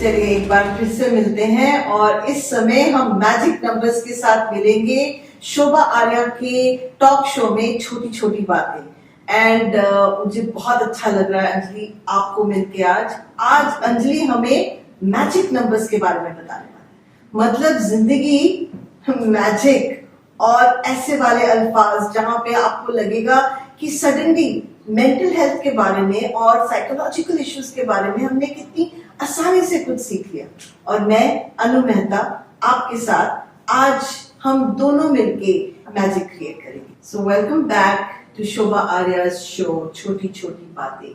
चलिए एक बार फिर से मिलते हैं और इस समय हम मैजिक नंबर्स के साथ मिलेंगे शोभा आर्या के टॉक शो में छोटी छोटी बातें। एंड मुझे बहुत अच्छा लग रहा है अंजलि आपको मिलके। आज अंजलि हमें मैजिक नंबर्स के बारे में बताने वाली है। मतलब जिंदगी मैजिक और ऐसे वाले अल्फाज जहां पे आपको लगेगा कि सडनली मेंटल हेल्थ के बारे में और साइकोलॉजिकल इश्यूज के बारे में हमने कितनी आसानी से कुछ सीख लिया। और मैं अनु मेहता आपके साथ आज हम दोनों मिलके मैजिक क्रिएट करेंगे। So welcome back to Shobha Arya's show छोटी छोटी बातें।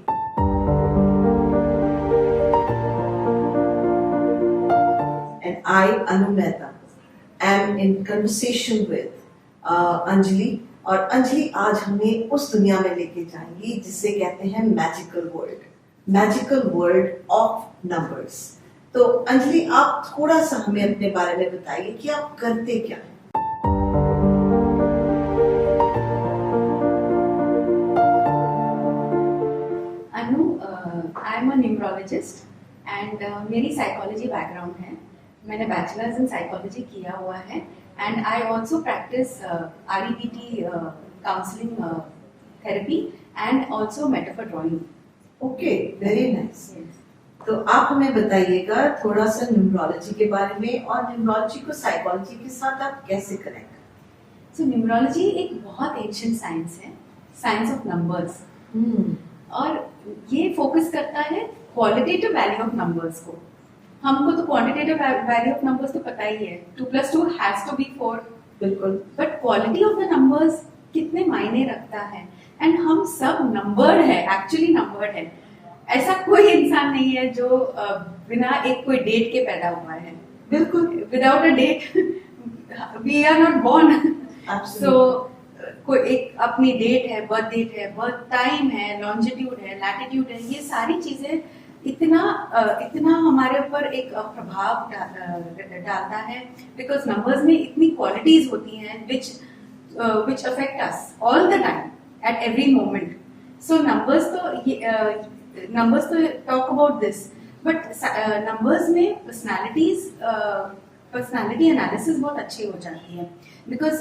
And I Anu Mehta am in conversation with Anjali. और अंजलि आज हमें उस दुनिया में लेके जाएंगी जिसे कहते हैं मैजिकल वर्ल्ड ऑफ नंबर्स। तो अंजलि आप थोड़ा सा हमें अपने बारे में बताइए कि आप करते क्या हैं। Anu, I am a numerologist and मेरी साइकोलॉजी बैकग्राउंड है। मैंने बैचलर्स इन साइकोलॉजी किया हुआ है and I also practise REBT counselling therapy and also metaphor drawing. Okay, very nice. तो आप हमें बताइएगा थोड़ा सा न्यूमरोलॉजी के बारे में और न्यूमरोलॉजी को साइकोलॉजी के साथ आप कैसे करेंगे। सो न्यूमरोलॉजी एक बहुत एंशिएंट साइंस है, साइंस ऑफ नंबर्स। और ये फोकस करता है क्वालिटेटिव वैल्यू ऑफ नंबर्स को। हमको तो क्वांटिटेटिव वैल्यू ऑफ नंबर्स तो पता ही है, 2 + 2 हैज टू बी 4। बिल्कुल। But quality of the numbers कितने मायने रखता है। एंड हम सब नंबर है, एक्चुअली नंबर है। ऐसा कोई इंसान नहीं है जो बिना एक कोई डेट के पैदा हुआ है। बिल्कुल। Without a date we are not born. So कोई एक अपनी डेट है, बर्थ डेट है, बर्थ टाइम है, लॉन्जिट्यूड है, लैटिट्यूड है, ये सारी चीजें इतना हमारे ऊपर एक प्रभाव डालता है। बिकॉज नंबर्स में इतनी क्वालिटीज होती हैं which affect us all the time at every moment. So numbers तो talk about this, but numbers में personality analysis बहुत अच्छी हो जाती है। Because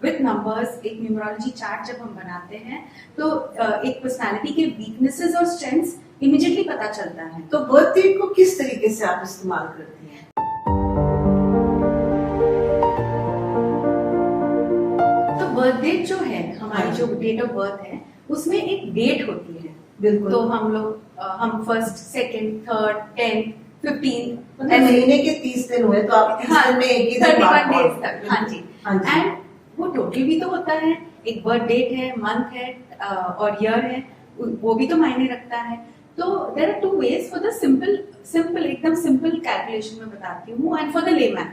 with numbers एक न्यूमरोलॉजी चार्ट जब हम बनाते हैं तो एक पर्सनालिटी के वीकनेसेस और स्ट्रेंथ्स इमीडिएटली पता चलता है। तो बर्थ डेट को किस तरीके से आप इस्तेमाल करती हैं। तो बर्थ डेट जो है हमारी, जो डेट ऑफ बर्थ है, उसमें एक डेट होती है। बिल्कुल। तो हम 1st, 2nd, 3rd, 10th, 15th महीने के 30 दिन हुए तो आप 30 दिन में एक ही दिन 31 डेज तक। हाँ जी। एंड वो टोटल भी तो होता है, एक बर्थ डेट है, मंथ है और ईयर है, वो भी तो मायने रखता है। तो there are 2 ways for the simple एकदम सिंपल कैलकुलेशन में बताती हूँ एंड फॉर द लेमैन।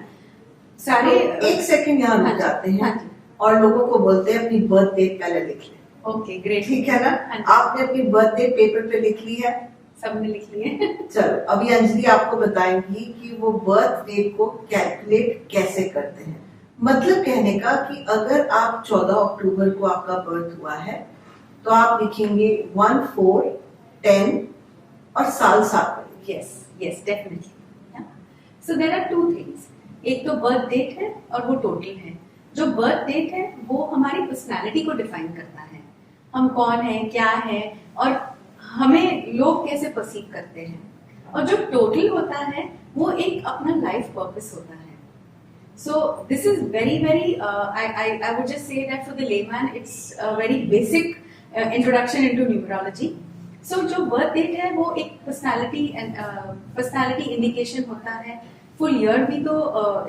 सारे एक सेकंड यहाँ रुक जाते हैं और लोगों को बोलते हैं अपनी बर्थ डेट पहले लिख लें। Okay, great. ठीक है ना। आपने अपनी बर्थ डेट पेपर पे लिख ली है? सबने लिख ली है। चलो अभी अंजलि आपको बताएंगी कि वो बर्थ डेट को कैलकुलेट कैसे करते हैं। मतलब कहने का कि अगर आप 14 अक्टूबर को आपका बर्थ हुआ है तो आप लिखेंगे 1, 4, 10 और साल 7। Yes, definitely. So there are 2 things. एक तो बर्थ डेट है और वो टोटल है। जो बर्थ डेट है वो हमारी पर्सनालिटी को डिफाइन करता है, हम कौन है, क्या है और हमें लोग कैसे परसीव करते हैं। और जो टोटल होता है वो एक अपना लाइफ पर्पस होता है। So this is very I would just say that for the layman it's a very basic introduction into numerology. So जो birth date है वो एक personality indication होता है। full year भी तो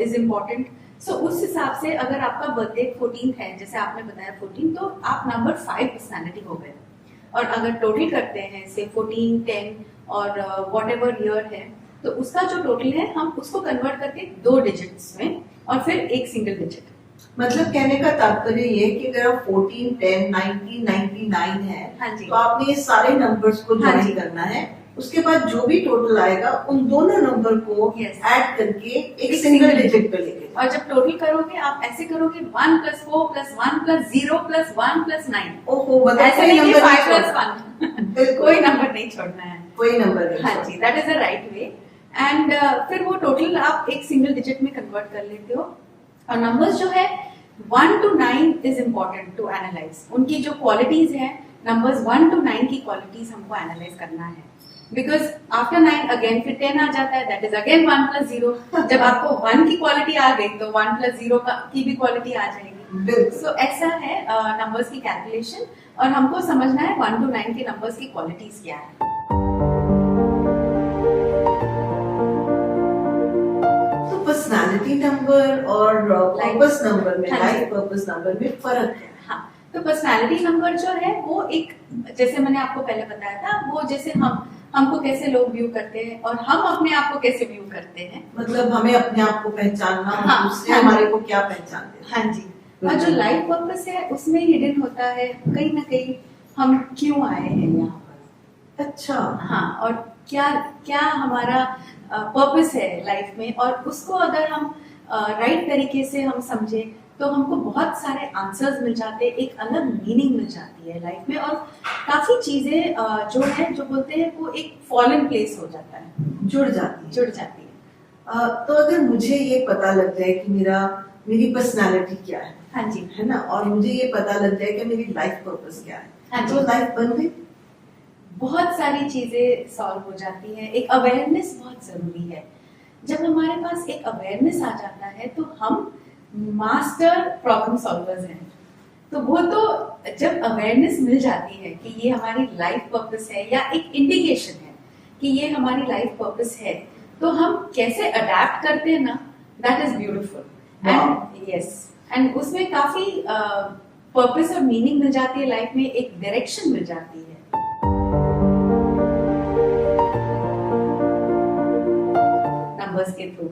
is important. So उस हिसाब से अगर आपका birth date 14th है, जैसे आपने बताया 14, तो आप नंबर 5 पर्सनालिटी हो गए। और अगर टोटल करते हैं से 14, 10 और whatever year है, तो उसका जो टोटल है हम उसको कन्वर्ट करके 2 डिजिट्स में और फिर एक सिंगल डिजिट। मतलब कहने का तात्पर्य ये कि अगर आप 14, 10, 19, 99 है, हाँ जी, तो आपने ये सारे नंबर्स को हाँ ज्वाइन करना है। उसके बाद जो भी टोटल आएगा उन दोनों नंबर को ऐड करके एक सिंगल डिजिट पे लेके। और जब टोटल करोगे आप ऐसे करोगे 1 + 4 + 1 + 0 + 1 + 9। ओहो, ऐसे नहीं कि 5 + 1 कोई नंबर नहीं छोड़ना है। कोई नंबर नहीं। हाँ जी, that is the right way. And फिर वो टोटल आप एक सिंगल डिजिट में कन्वर्ट कर लेते हो। और नंबर्स जो है 1 to 9 is important to analyse. उनकी जो क्वालिटीज है, नंबर्स 1 to 9 की क्वालिटीज हमको एनालाइज करना है, बिकॉज आफ्टर 9 अगेन फिर 10 आ जाता है, दैट इज अगेन 1 plus 0। जब आपको 1 की क्वालिटी आ गई तो 1 plus 0 की भी क्वालिटी आ जाएगी। सो ऐसा है नंबर्स की कैलकुलेशन, और हमको समझना है 1 to 9 के नंबर्स की क्वालिटीज क्या है। तो पर्सनालिटी नंबर और पर्पस नंबर में, हाँ जी। लाइफ पर्पस नंबर में फर्क है। हाँ, तो पर्सनालिटी नंबर जो है वो एक, जैसे मैंने आपको पहले बताया था, वो जैसे हमको कैसे लोग व्यू करते हैं और हम अपने आप को कैसे व्यू करते हैं, मतलब हमें अपने आप को पहचानना, हाँ, दूसरे हाँ, हमारे को क्या पहचानते हैं। हाँ जी। और जो लाइफ पर्पस है उसमें हिडन होता है कहीं ना कहीं हम क्यों आए हैं यहाँ पर। अच्छा, हाँ, और क्या क्या हमारा पर्पस है लाइफ में, और उसको अगर हम राइट तरीके से हम समझे तो हमको बहुत सारे आंसर्स मिल जाते हैं, एक अलग मीनिंग मिल जाती है लाइफ में, और काफी चीजें जो है, जो बोलते हैं वो एक फॉल इन प्लेस हो जाता है, जुड़ जाती है। तो अगर मुझे ये पता लग जाए कि मेरी पर्सनालिटी क्या है, हाँ जी, है ना, और मुझे ये पता लग जाए कि मेरी लाइफ पर्पस क्या है, हाँ जी, तो लाइफ बन गई। बहुत सारी चीजें सॉल्व हो जाती है। एक अवेयरनेस बहुत जरूरी है। जब हमारे पास एक अवेयरनेस आ जाता है तो हम मास्टर प्रॉब्लम सॉल्वर्स हैं। तो वो तो जब अवेयरनेस मिल जाती है कि ये हमारी लाइफ पर्पस है, या एक इंडिकेशन है कि ये हमारी लाइफ पर्पस है, तो हम कैसे अडेप्ट करते हैं ना, that is beautiful. And yes, and उसमें काफी पर्पस और मीनिंग मिल जाती है लाइफ में, एक डायरेक्शन मिल जाती है। नंबर्स के थ्रू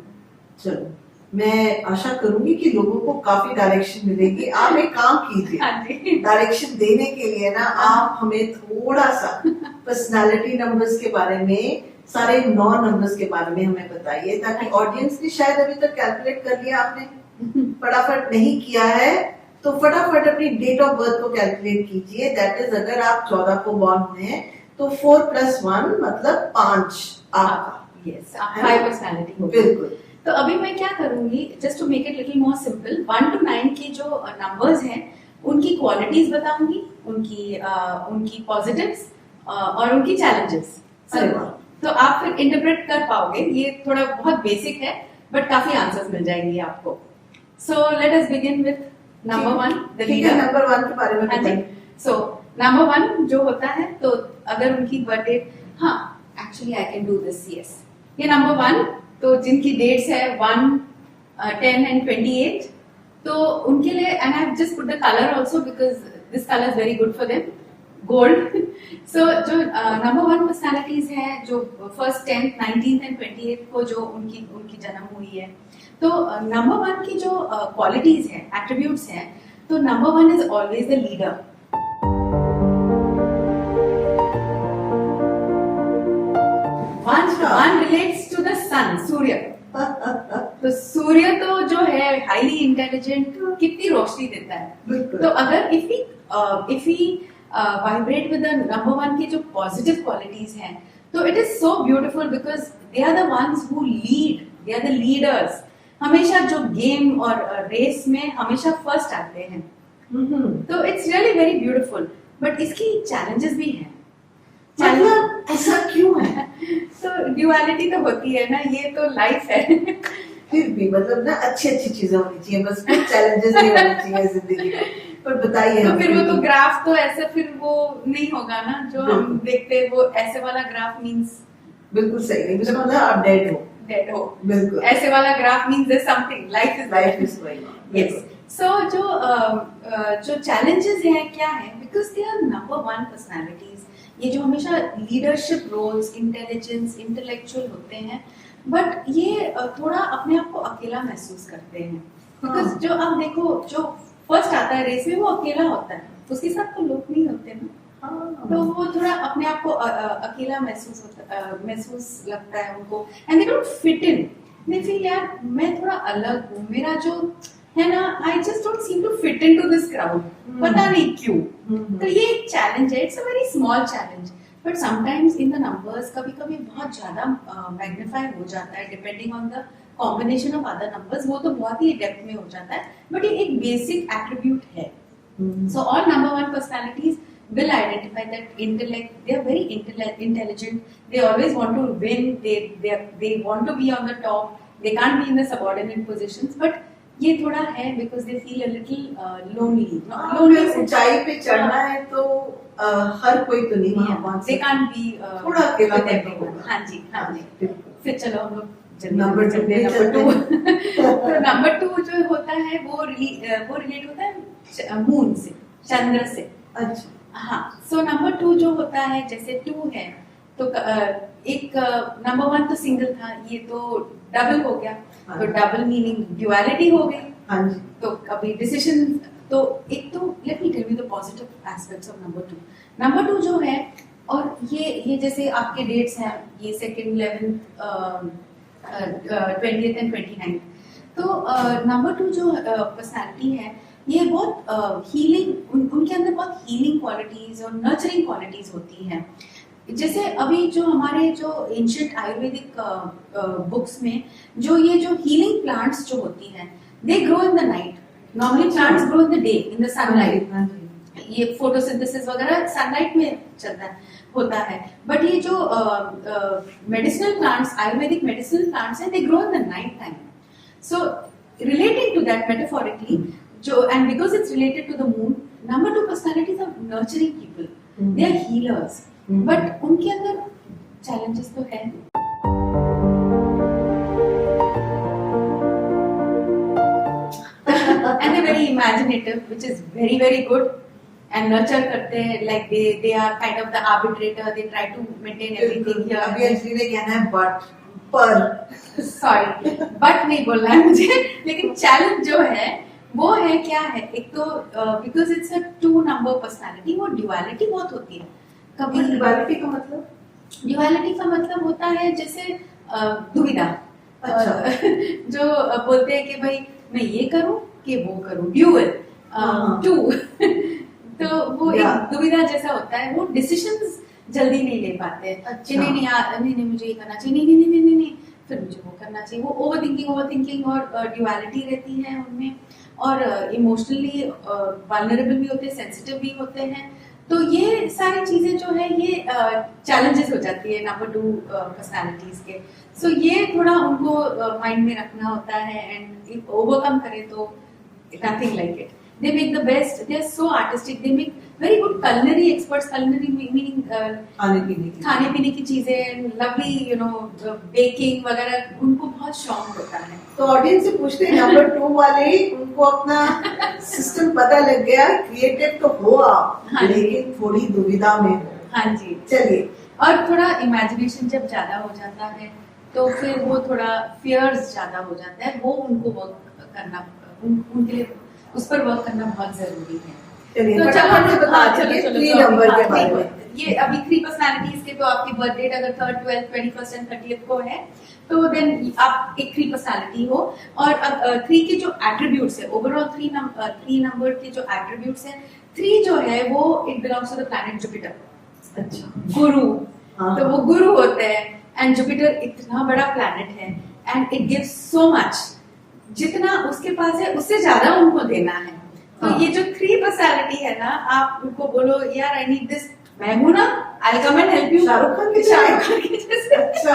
चलो, मैं आशा करूंगी कि लोगों को काफी डायरेक्शन मिलेगी। आप एक काम कीजिए, हाँ जी, डायरेक्शन देने के लिए ना आप हमें थोड़ा सा पर्सनालिटी नंबर्स के बारे में, सारे 9 नंबर्स के बारे में हमें बताइए, ताकि ऑडियंस ने शायद अभी तक कैलकुलेट कर लिया, आपने फटाफट नहीं किया है तो फटाफट अपनी डेट ऑफ बर्थ को कैलकुलेट कीजिए। दैट इज, अगर आप 14 को बॉर्न हुए हैं तो 4 + 1 मतलब 5 आपका। यस, आप 5 पर्सनालिटी हो। बिल्कुल। तो अभी मैं क्या करूंगी, just to make it little more simple, 1 to 9 की जो नंबर्स हैं उनकी क्वालिटीज बताऊंगी, उनकी पॉजिटिव्स और उनकी चैलेंजेस। अरे वाह। तो आप फिर इंटरप्रेट कर पाओगे। ये थोड़ा बहुत बेसिक है बट काफी आंसर्स मिल जाएंगे आपको। So let us begin with number 1, the ठीक है, लीडर। नंबर 1 के बारे में हाँ जी। बताइए। सो नंबर 1 जो होता है, तो अगर उनकी बर्थडे, हाँ actually I can do this, yes, ये नंबर 1, तो जिनकी डेट्स है 1, 10 and 28, तो उनके लिए, and I have just put the colour also because this colour is very good for them, gold. So जो नंबर 1 पर्सनालिटीज है, जो 1st, 10th, 19th and 28th को जो उनकी जन्म हुई है, तो नंबर 1 की जो क्वालिटीज है, एट्रीब्यूट्स हैं, तो number 1 is always the leader. One relates to the sun, सूर्य। तो सूर्य तो जो है हाईली इंटेलिजेंट, कितनी रोशनी देता है। बिल्कुल। तो अगर if we vibrate with the number 1 की जो पॉजिटिव क्वालिटीज हैं, तो it is so beautiful because they are the ones who lead, they are the leaders. हमेशा जो गेम और रेस में हमेशा फर्स्ट आते हैं। तो it's really very beautiful, but इसकी चैलेंजेस भी हैं। मतलब ऐसा क्यों है? तो ड्युअलिटी तो होती है ना, ये तो लाइफ है। फिर भी मतलब ना अच्छी चीजें होनी चाहिए, बस कुछ चैलेंजेस नहीं होने चाहिए जिंदगी में। पर बताइए, तो फिर वो तो ग्राफ तो ऐसे फिर वो नहीं होगा ना, जो हम देखते हैं वो ऐसे वाला ग्राफ मींस बिल्कुल सही नहीं, मुझे मतलब आप डेड हो। बिल्कुल। ऐसे वाला graph means there something, life is going on. Yes. So जो चैलेंजेस हैं क्या है, because they are number 1 personalities, ये जो हमेशा लीडरशिप रोल्स, इंटेलिजेंस, इंटेलेक्चुअल होते हैं, बट ये थोड़ा अपने आप को अकेला महसूस करते हैं। बिकॉज जो आप देखो, जो फर्स्ट आता है रेस में वो अकेला होता है, उसके साथ तो लोग नहीं होते ना, तो वो थोड़ा अपने आप को अकेला महसूस लगता है उनको, and they don't fit in. They feel यार मैं थोड़ा अलग हूँ, मेरा जो है ना, I just don't seem to fit into this crowd, पता नहीं क्यों। तो ये एक चैलेंज है, it's a very small challenge, but sometimes in the numbers कभी कभी बहुत ज्यादा मैग्नीफाई हो जाता है depending on the combination of other numbers, वो तो बहुत ही डेप्थ में हो जाता है, बट ये एक बेसिक एट्रीब्यूट है. So all number one personalities will identify that intellect. They are very intelligent. They always want to win. They want to be on the top. They can't be in the subordinate positions. But ये थोड़ा है because they feel a little lonely. lonely ऊंचाई पे चढ़ना है तो हर कोई तो नहीं वहाँ पहुँच They can't be थोड़ा अकेला with everyone. हाँ जी, हाँ जी. फिर चलो हम लोग नंबर टू. तो नंबर टू जो होता है वो रिलेट होता है मून से, चंद्र से. अच्छा. हाँ. सो नंबर टू जो होता है, जैसे टू है तो एक नंबर वन तो सिंगल था, ये तो डबल हो गया. तो डबल मीनिंग ड्युअलिटी हो गई. हाँ जी. तो कभी डिसीजन, तो एक तो let me tell you the positive aspects of number two. Number two जो है, और ये जैसे आपके डेट्स हैं, ये 2nd 11th 20th and 29th. तो नंबर टू जो पर्सनालिटी है, ये बहुत हीलिंग, उनके अंदर बहुत हीलिंग क्वालिटीज और नर्चरिंग क्वालिटीज होती हैं. जैसे अभी जो हमारे जो एंशिएंट आयुर्वेदिक बुक्स में जो ये जो हीलिंग प्लांट्स जो होती हैं, they grow in the night. Normally plants grow in the day, in the sunlight. ये फोटोसिंथेसिस वगैरह सनलाइट में चलता होता है. बट ये जो medicinal plants, Ayurvedic medicinal plants हैं, they grow in the night time. So relating to that metaphorically, जो and because it's related to the moon, number two personalities are nurturing people. They are healers. But उनके अंदर challenges तो है. And they're very imaginative, which is very very good. And nurture करते हैं, like they are kind of the arbitrator. They try to maintain everything here. अभी अंजलि ने कहना है पर Sorry, but नहीं बोलना है मुझे. लेकिन चैलेंज जो है वो है क्या है, एक तो because it's a 2 number personality, वो ड्युअलिटी बहुत होती है. कभी ड्युअलिटी का मतलब, ड्युअलिटी का मतलब होता है जैसे दुविधा. अच्छा. जो बोलते हैं कि भाई मैं ये करूं कि वो करूं, ड्यूअल टू. तो वो एक दुविधा जैसा होता है. वो डिसीजंस जल्दी नहीं ले पाते. अच्छा. नहीं मुझे ये करना चाहिए, नहीं फिर मुझे वो करना चाहिए. वो ओवरथिंकिंग और ड्युअलिटी रहती है उनमें. और इमोशनली वल्नरेबल भी होते हैं, सेंसिटिव भी होते हैं. तो ये सारी चीजें जो है ये चैलेंजेस हो जाती है नंबर टू पर्सनालिटीज के. सो ये थोड़ा उनको माइंड में रखना होता है. एंड ओवरकम करें तो nothing like it. They make the best. They are so artistic. They make very good culinary experts. Culinary meaning खाने पीने की चीजें, lovely, you know, baking वगैरह, उनको बहुत शौक होता है. तो ऑडियंस से पूछते हैं, नंबर 2 वाले, उनको अपना सिस्टम पता लग गया, क्रिएटिव तो हो आप, लेकिन थोड़ी दुविधा में हो. हाँ जी. चलिए. और थोड़ा इमेजिनेशन जब ज्यादा हो जाता है तो फिर वो थोड़ा फियर्स ज्यादा हो जाता है. वो उनको वर्क करना, उनके लिए उस पर वर्क करना बहुत जरूरी है. तो चलो 3 नंबर के बारे में. ये अभी 3 पर्सनालिटीज के, तो आपकी बर्थ डेट अगर 3rd 12th 21st and 30th को है, तो देन आप एक 3 पर्सनालिटी हो. और अब 3 के जो एट्रीब्यूट्स है, ओवरऑल 3 नंबर के जो एट्रीब्यूट्स है, 3 जो है वो it belongs to the planet Jupiter. अच्छा. गुरु. तो वो गुरु होते हैं. एंड जुपिटर इतना बड़ा प्लैनेट है and it gives so much. जितना उसके पास है उससे ज्यादा उनको देना है. तो ये जो 3 पर्सनालिटी है ना, आप उनको बोलो यार आई नीड दिस, मैं हूं ना, I come and help you. Shahrukh Khan के जैसे. अच्छा.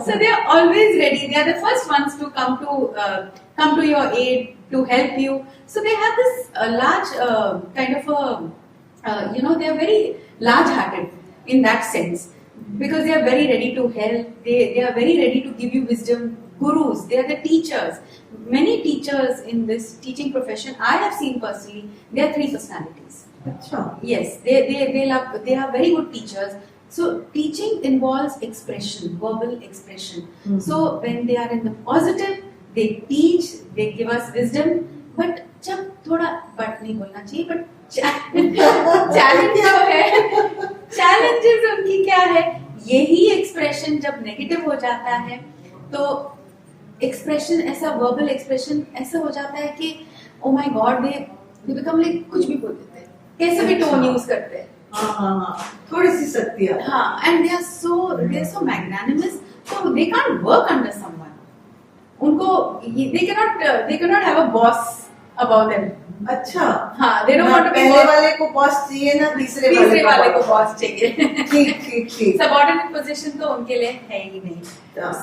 So they are always ready. They are the first ones to come to your aid, to help you. So they have this large kind of a they are very large-hearted in that sense, because they are very ready to help. They are very ready to give you wisdom. Gurus, they are the teachers. Many teachers in this teaching profession I have seen personally, they are 3 personalities. अच्छा. Yes, they are very good teachers. So teaching involves expression, verbal expression. So when they are in the positive, they teach, they give us wisdom. But जब थोड़ा but नहीं बोलना चाहिए, but challenge जो है, challenges उनकी क्या है, यही एक्सप्रेशन जब नेगेटिव हो जाता है तो एक्सप्रेशन ऐसा, वर्बल एक्सप्रेशन ऐसा हो जाता है कि oh my God, they become like कुछ भी बोल देते हैं, कैसे भी टोन यूज करते हैं. हाँ, थोड़ी सी शक्ति है। हाँ, and they are so magnanimous, so they can't work under someone. उनको they cannot have a boss above them. अच्छा, हाँ, they don't want to be पहले वाले को बॉस चाहिए ना, तीसरे वाले को बॉस चाहिए। ठीक। सबऑर्डिनेट पोजीशन तो उनके लिए है ही नहीं।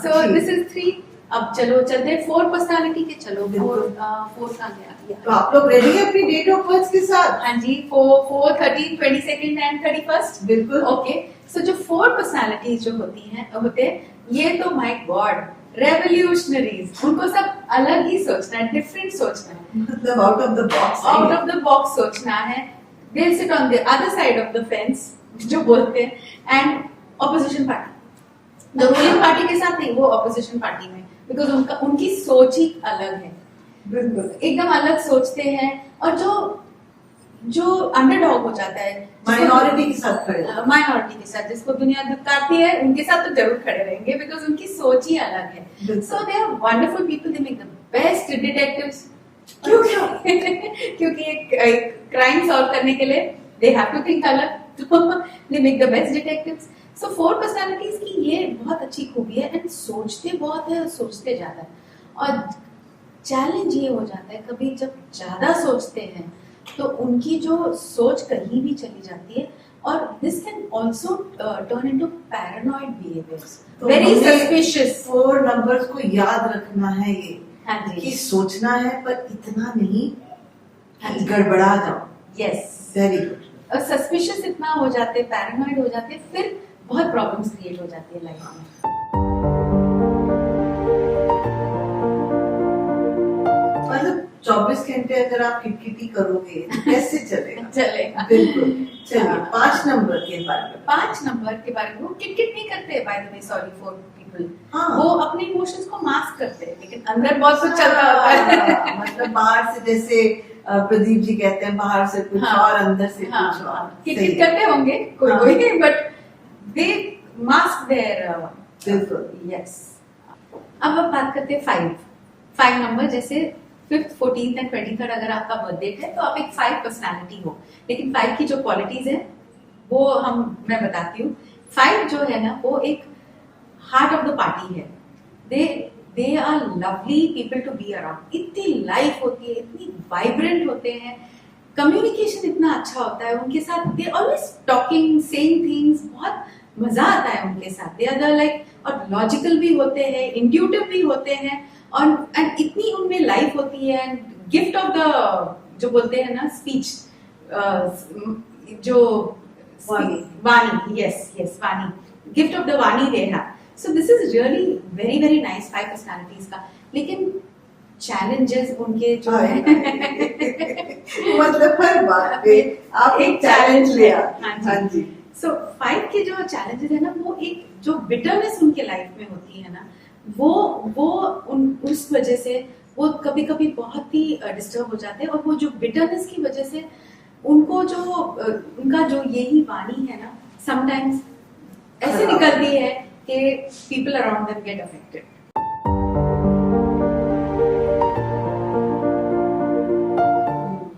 So this is 3. अब चलो चलते हैं 4 पर्सनालिटी के। चलो 4 कहाँ गया? तो आप लोग रेडी है अपनी डेट ऑफ बर्थ के साथ? हाँ जी, 4, 13, 22 एंड 31। बिल्कुल। ओके, सो जो 4 पर्सनालिटीज जो होते हैं, ये तो माय गॉड रेवोल्यूशनरीज, उनको सब अलग ही सोचना है, डिफरेंट सोचना है, मतलब आउट ऑफ द बॉक्स सोचना है। They sit on the other side of the fence जो बोलते हैं, एंड ऑपोजिशन पार्टी, जो रूलिंग पार्टी के साथ नहीं, वो ऑपोजिशन पार्टी में, बिकॉज उनकी सोच ही अलग है, बिल्कुल एकदम अलग सोचते हैं। और जो अंडरडॉग हो जाता है, माइनॉरिटी के साथ खड़े, माइनॉरिटी के साथ, जिसको दुनिया दुत्कारती है, उनके साथ तो जरूर खड़े रहेंगे, बिकॉज उनकी सोच ही अलग है। So they are wonderful people, they make the best detectives. क्योंकि एक क्राइम सॉल्व करने के लिए दे हैव टू थिंक अलग, तो दे make the best detectives. So 4 personalities की ये बहुत अच्छी खूबी है, एंड सोचते बहुत है, सोचते ज्यादा है। और चैलेंज ये हो जाता है कभी जब ज्यादा सोचते हैं तो उनकी जो सोच कहीं भी चली जाती है, और this can also turn into paranoid behaviours, very suspicious. 4 numbers को याद रखना है ये, हाँ जी, कि सोचना है पर इतना नहीं हाँ कि जी, गड़बड़ा जाओ। Yes, very good. और सस्पिशियस इतना हो जाते, पैरानॉइड हो जाते, फिर बहुत प्रॉब्लम्स क्रिएट हो जाती है लाइफ में। मतलब 24 घंटे अगर आप किटकिटी करोगे तो कैसे चलेगा? चलेगा, बिल्कुल। चलिए हाँ। 5 नंबर के बारे में। 5 नंबर के बारे में, वो किटकिट नहीं करते, by the way, sorry for people, हाँ। वो अपने इमोशंस को मास्क करते हैं, लेकिन अंदर बहुत कुछ चलता होता है। मतलब बाहर से जैसे प्रदीप जी कहते हैं, बाहर से कुछ हाँ, और अंदर से हाँ, कुछ और। किटकिट करते होंगे कोई हाँ। कोई, बट दे मास्क देयर, बिल्कुल। यस। अब बात करते हैं 5 नंबर, जैसे 5th, 14th एंड 23rd अगर आपका बर्थडे है तो आप एक 5 पर्सनालिटी हो, लेकिन 5 की जो क्वालिटीज है वो मैं बताती हूँ। 5 जो है ना, वो एक हार्ट ऑफ द पार्टी है। They are lovely people to be around, इतनी लाइफ होती है, इतनी वाइब्रेंट होते हैं, कम्युनिकेशन इतना अच्छा होता है उनके साथ, they always talking, saying things, बहुत मजा आता है उनके साथ। दे आर लाइक, और लॉजिकल भी होते हैं, इंट्यूटिव भी होते हैं, और एंड इतनी उनमें लाइफ होती है। एंड गिफ्ट ऑफ द, जो बोलते हैं ना, स्पीच, जो वाणी, yes vani, gift of the vani they have. So this is really very very nice 5 personalities का। लेकिन चैलेंजेस उनके जो है मतलब हर बात पे आप एक चैलेंज ले आते हैं। हाँ जी। सो 5 के जो चैलेंजेस है ना, वो एक जो बिटरनेस उनके लाइफ में होती है ना, वो उस वजह से वो कभी कभी बहुत ही डिस्टर्ब हो जाते हैं, और वो जो बिटरनेस की वजह से उनको जो उनका जो यही वाणी है ना, समटाइम्स ऐसे निकलती है कि people around them get affected.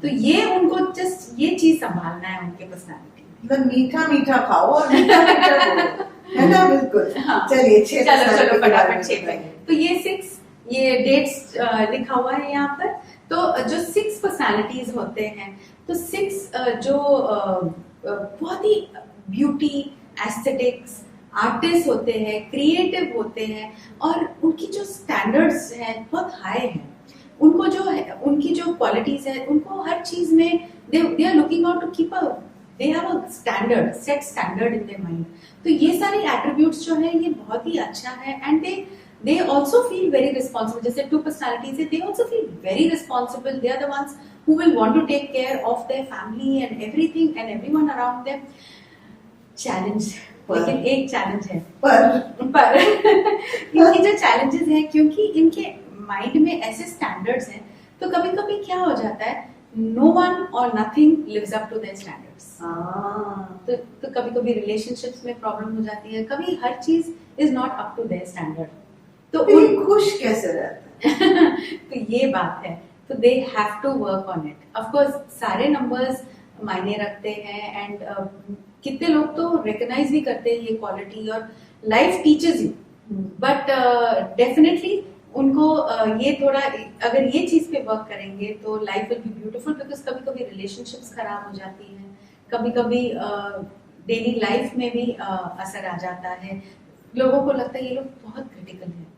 तो ये उनको जस्ट ये चीज संभालना है उनके पर्सनालिटी में। मतलब मीठा मीठा खाओ और मीठा मीठा बोलो, है ना? बिल्कुल। हाँ। चलिए चलो फटाफट 6 पे। तो ये 6, ये डेट्स लिखा हुआ है यहाँ पर। तो जो 6 पर्सनालिटीज होते हैं, तो 6 जो बहुत ही ब्यूटी, एस्थेटिक्स, आर्टिस्ट होते हैं, क्रिएटिव होते हैं, और उनकी जो स्टैंडर्ड्स हैं बहुत हाई हैं। उनको जो है, उनकी जो क्वालिटीज है, उनको हर चीज में they are looking out to keep a, they have a standard, set standard in their mind. तो ये सारी एट्रीब्यूट्स जो है, ये बहुत ही अच्छा है। And they also feel very responsible. जैसे 2 personalities है, they also feel very responsible. They are the ones who will want to take care of their family and everything and everyone around them. Challenge, लेकिन एक challenge है पर इनकी जो challenges हैं, क्योंकि इनके माइंड में ऐसे स्टैंडर्ड्स हैं, तो कभी कभी क्या हो जाता है, no one or nothing lives up to their standards. तो कभी कभी रिलेशनशिप्स में प्रॉब्लम हो जाती है, कभी हर चीज is not up to their standard. तो खुश कैसे रहते हैं? तो ये बात है, तो they have to work on it. Of course सारे नंबर्स मायने रखते हैं एंड कितने लोग तो रिकॉग्नाइज भी करते हैं ये क्वालिटी और life teachers you but definitely उनको ये थोड़ा अगर ये चीज पे वर्क करेंगे तो life will be beautiful because कभी कभी रिलेशनशिप्स खराब हो जाती हैं, कभी कभी डेली लाइफ में भी असर आ जाता है, लोगों को लगता है ये लोग बहुत क्रिटिकल है।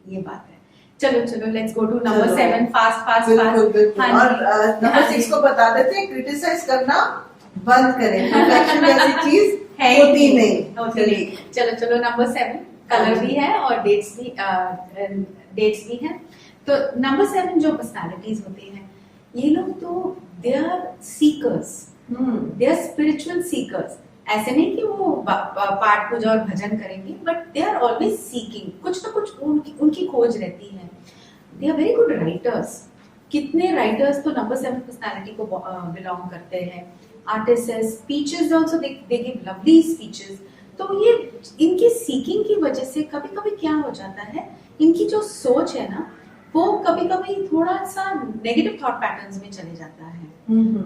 ये बात है। चलो चलो let's go to number 7 fast fast बिल्कुल बिल्कुल। हाँ और जी। नंबर 6 को बता देते हैं, क्रिटिसाइज करना बंद करें, परफेक्शन जैसी चीज है होती ही नहीं। होती नहीं। चलो चलो नंबर 7 कलर भी है और डेट्स भी है। तो नंबर 7 जो पर्सनालिटीज होती हैं ये लोग तो they are seekers, they are spiritual seekers. ऐसे नहीं कि वो पाठ पूजा और भजन करेंगे but they are always seeking, कुछ ना कुछ उनकी खोज रहती है। They are very good writers. कितने राइटर्स तो नंबर 7 पर्सनालिटी को बिलोंग करते हैं। आर्टिस्ट है, speeches also they give lovely speeches. तो ये इनकी सीकिंग की वजह से कभी कभी क्या हो जाता है, इनकी जो सोच है ना वो कभी कभी थोड़ा सा नेगेटिव थॉट पैटर्न्स में चले जाता है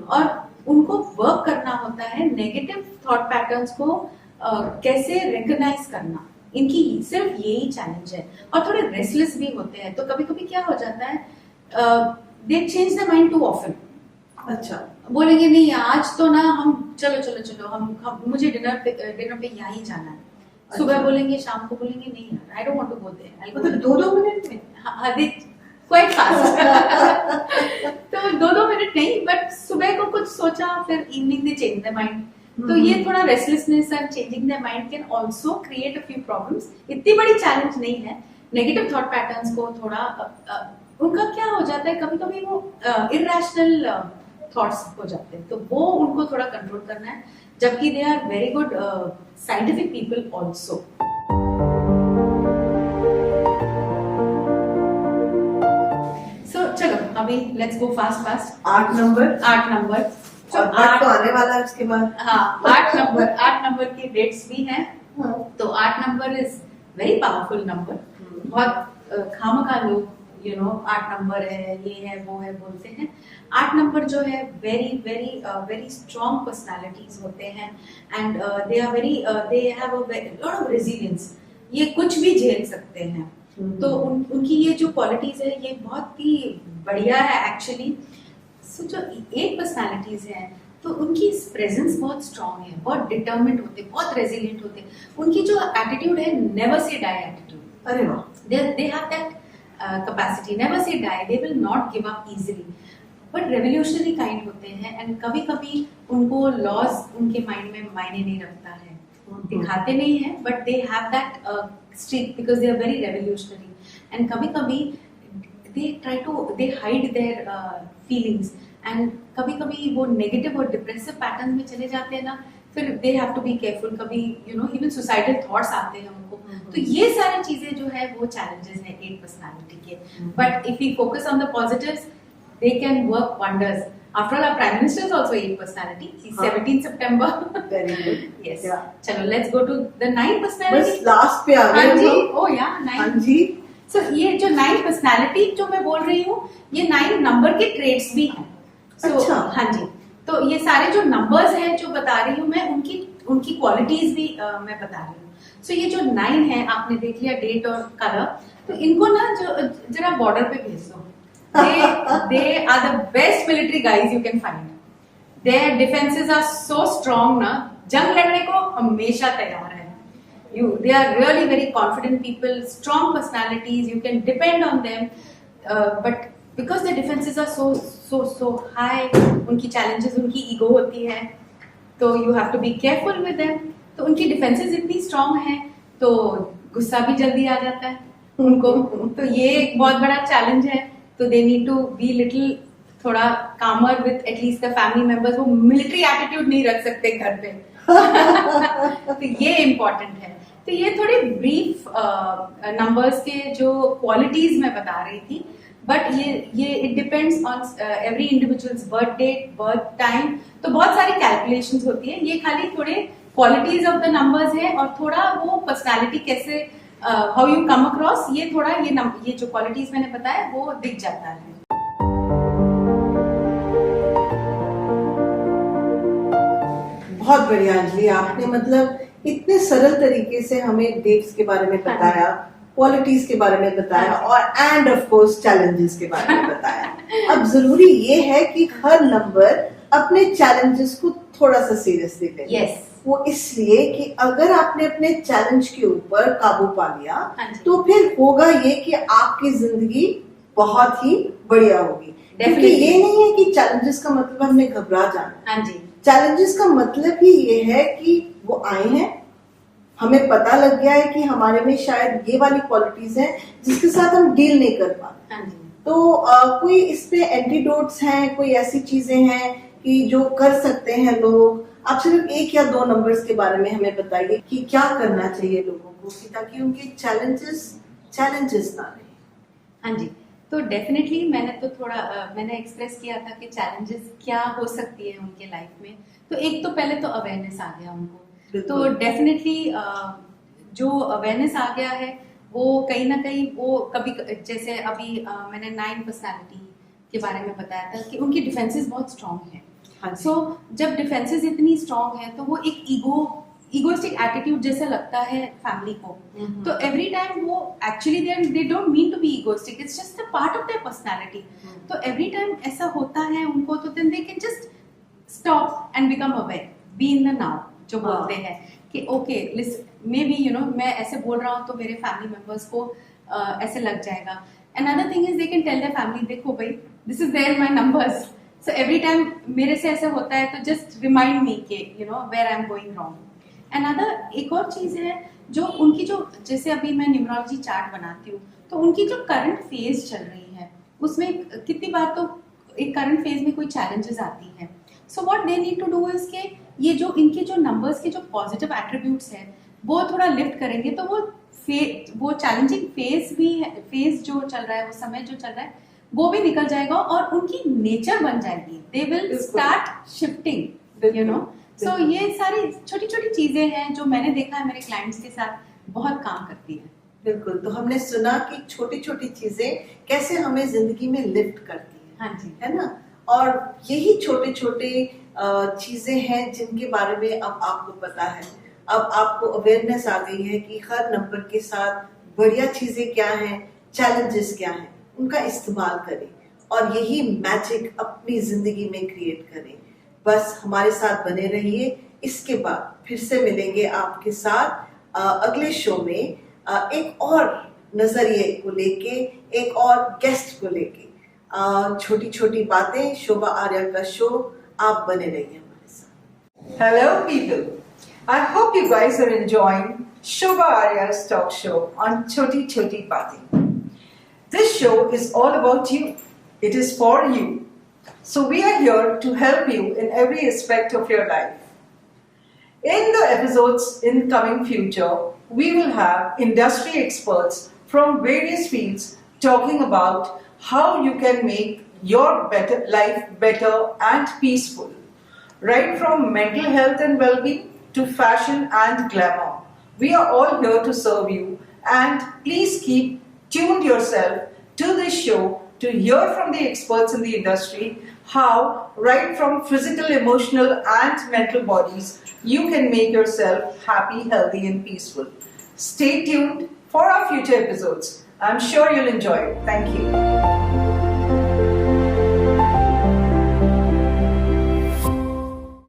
और उनको वर्क करना होता है नेगेटिव थॉट पैटर्न्स को कैसे रिकॉग्नाइज करना। इनकी सिर्फ यही चैलेंज है और थोड़े रेस्टलेस भी होते हैं। तो कभी कभी क्या हो जाता है, they change the mind too often. अच्छा, बोलेंगे नहीं आज तो ना हम चलो चलो चलो हम मुझे डिनर पे यहाँ ही जाना है। सुबह बोलेंगे, शाम को बोलेंगे नहीं यार I don't want to go there. मतलब 2-2 मिनट में? हाँ क्वाइट फास्ट। तो 2-2 मिनट नहीं बट सुबह को कुछ सोचा फिर evening they change the mind. तो ये थोड़ा restlessness and changing the mind can also create a few problems. इतनी बड़ी चैलेंज नहीं है। नेगेटिव थॉट पैटर्न्स को थोड़ा उनका क्या हो जाता है, कभी कभी वो इरैशनल थॉट्स हो जाते हैं तो वो उनको थोड़ा कंट्रोल करना है, जबकि they are very good scientific people also. So चलो अभी let's go fast 8 number. 8 number और बट तो आने वाला है उसके बाद। हाँ 8 नंबर की डेट्स भी हैं। तो 8 number is very powerful number. बहुत खामखा लोग 8 नंबर है, ये है वो है बोलते हैं। 8 नंबर जो है very very very strong personalities होते हैं and they are very they have a lot of resilience. ये कुछ भी झेल सकते हैं। तो उनकी ये जो क्वालिटीज है ये बहुत ही बढ़िया है एक्चुअली। सो जो 8 पर्सनालिटीज हैं तो उनकी प्रेजेंस बहुत स्ट्रॉन्ग है, बहुत डिटर्मिन्ड होते हैं, बहुत रेजिलियंट होते हैं। उनकी जो एटीट्यूड है नेवर से डाई एटीट्यूड। अरे वाह, they have that capacity, never say die, they will not give up easily, but revolutionary kind होते हैं and कभी कभी उनको laws उनके माइंड में मायने नहीं रखता है, दिखाते नहीं है but they have that streak because they are very revolutionary and कभी कभी they hide their feelings and कभी कभी वो negative और depressive patterns में चले जाते हैं ना, फिर they have to be careful। कभी even suicidal thoughts आते हैं उनको। तो ये सारी चीजें जो है वो challenges हैं 8 personality के। But if we focus on the positives, they can work wonders. After all, our Prime Minister is also 8 personality. He's 17 September. Very good. Yes. Yeah. चलो let's go to the 9 personality. बस last पे आ गए हाँ जी, हम। oh yeah, 9. हाँ जी। So ये जो 9 personality जो मैं बोल रही हूँ ये 9 नंबर के ट्रेड्स भी हैं। So, अच्छा। हाँ जी, तो ये सारे जो नंबर्स हैं जो बता रही हूँ मैं उनकी क्वालिटीज भी मैं बता रही हूँ। So ये जो 9 है आपने देख लिया डेट और कलर, तो इनको ना जो जरा बॉर्डर पे भेज दो। They are the best military guys you can find. Their defenses are so strong ना, जंग लड़ने को हमेशा तैयार है। They are really very confident people, strong personalities. You can depend on them, but because their defenses are so high, उनकी challenges, उनकी ego होती है, तो you have to be careful with them. तो उनकी defenses इतनी strong है, तो गुस्सा भी जल्दी आ जाता है उनको। तो ये एक बहुत बड़ा challenge है। तो they need to be little थोड़ा calmer with at least the family members। वो military attitude नहीं रख सकते घर पे। तो ये important है। तो ये थोड़े ब्रीफ नंबर्स के जो क्वालिटीज मैं बता रही थी, बट ये it depends on every individuals birth date, birth time. तो बहुत सारी कैलकुलेशंस होती है। ये खाली थोड़े क्वालिटीज ऑफ द नंबर्स है और थोड़ा वो पर्सनालिटी कैसे हाउ यू कम अक्रॉस, ये थोड़ा ये जो क्वालिटीज मैंने बताया वो दिख जाता है। बहुत बढ़िया अंजलि, आपने मतलब इतने सरल तरीके से हमें डेट्स के बारे में बताया, क्वालिटीज के बारे में बताया और एंड ऑफ कोर्स चैलेंजेस के बारे में बताया। अब जरूरी ये है कि हर नंबर अपने चैलेंजेस को थोड़ा सा सीरियसली ले। यस, वो इसलिए कि अगर आपने अपने चैलेंज के ऊपर काबू पा लिया हाँ जी। तो फिर होगा ये कि आपकी जिंदगी बहुत ही बढ़िया होगी। क्योंकि ये नहीं है कि चैलेंजेस का मतलब हमने घबरा जाना। हाँ जी, चैलेंजेस का मतलब ही ये है कि वो आए हैं, हमें पता लग गया है कि हमारे में शायद ये वाली क्वालिटीज हैं जिसके साथ हम डील नहीं कर पाते। हाँ जी। तो कोई इस पे एंटीडोट्स हैं, कोई ऐसी चीजें हैं कि जो कर सकते हैं लोग? आप सिर्फ 1 या 2 नंबर्स के बारे में हमें बताइए कि क्या करना चाहिए लोगों को कि ताकि उनके चैलेंजेस ना रहे। हाँ जी, तो डेफिनेटली मैंने तो थोड़ा मैंने एक्सप्रेस किया था कि चैलेंजेस क्या हो सकती है उनके लाइफ में। तो एक तो पहले तो अवेयरनेस आ गया उनको, तो डेफिनेटली जो अवेयरनेस आ गया है वो कहीं ना कहीं वो कभी जैसे अभी मैंने 9 पर्सनालिटी के बारे में बताया था कि उनकी डिफेंसेस बहुत स्ट्रांग है। सो जब डिफेंसेस इतनी स्ट्रांग है तो वो एक इगोइस्टिक एटीट्यूड जैसा लगता है फैमिली को। तो एवरी टाइम वो actually they don't mean to be egoistic, it's just a part of their personality. तो एवरी टाइम ऐसा होता है उनको, तो then they can just stop and become aware, be in the now, जो बोलते हैं कि ओके मे बी मैं ऐसे बोल रहा हूँ तो मेरे फैमिली मेंबर्स को ऐसे लग जाएगा। Another thing is they can tell their family, देखो भाई this is there my numbers, so every time मेरे से ऐसे होता है तो just remind me कि where I'm going wrong. Another एक और चीज है जो उनकी जो जैसे अभी मैं न्यूमरोलॉजी चार्ट बनाती हूँ तो उनकी जो करंट फेज चल रही है उसमें कितनी बार तो एक करंट फेज में कोई चैलेंजेस आती है। So what they need to do is के ये जो इनके जो नंबर्स के जो पॉजिटिव एट्रीब्यूट्स हैं वो थोड़ा लिफ्ट करेंगे तो वो चैलेंजिंग फेज जो चल रहा है, वो समय जो चल रहा है वो भी निकल जाएगा और उनकी नेचर बन जाएगी। दे विल स्टार्ट शिफ्टिंग सो ये सारी छोटी छोटी चीजें हैं जो मैंने देखा है मेरे क्लाइंट्स के साथ बहुत काम करती है। बिल्कुल, तो हमने सुना कि छोटी छोटी चीजें कैसे हमें जिंदगी में लिफ्ट करती है। हाँ जी, है ना। और यही छोटे छोटे चीजें हैं जिनके बारे में अब आपको पता है। अब आपको अवेयरनेस आ गई है कि हर नंबर के साथ बढ़िया चीजें क्या हैं, चैलेंजेस क्या हैं, उनका इस्तेमाल करें और यही मैजिक अपनी जिंदगी में क्रिएट करें। बस हमारे साथ बने रहिए। इसके बाद फिर से मिलेंगे आपके साथ अगले शो में एक और नजरिए को लेके, एक और गेस्ट को लेके। छोटी छोटी बातें, शोभा आर्या का शो, आप बने रहिए हमारे साथ। Hello people, I hope you guys are enjoying Shobha Arya's talk show on Choti Choti Baatein. This show is all about you. It is for you. So we are here to help you in every aspect of your life. In the episodes in coming future, we will have industry experts from various fields talking about how you can make your life better and peaceful. Right from mental health and well-being to fashion and glamour. We are all here to serve you, and please keep tuned yourself to this show to hear from the experts in the industry how, right from physical, emotional and mental bodies, you can make yourself happy, healthy and peaceful. Stay tuned for our future episodes. I'm sure you'll enjoy it. Thank you.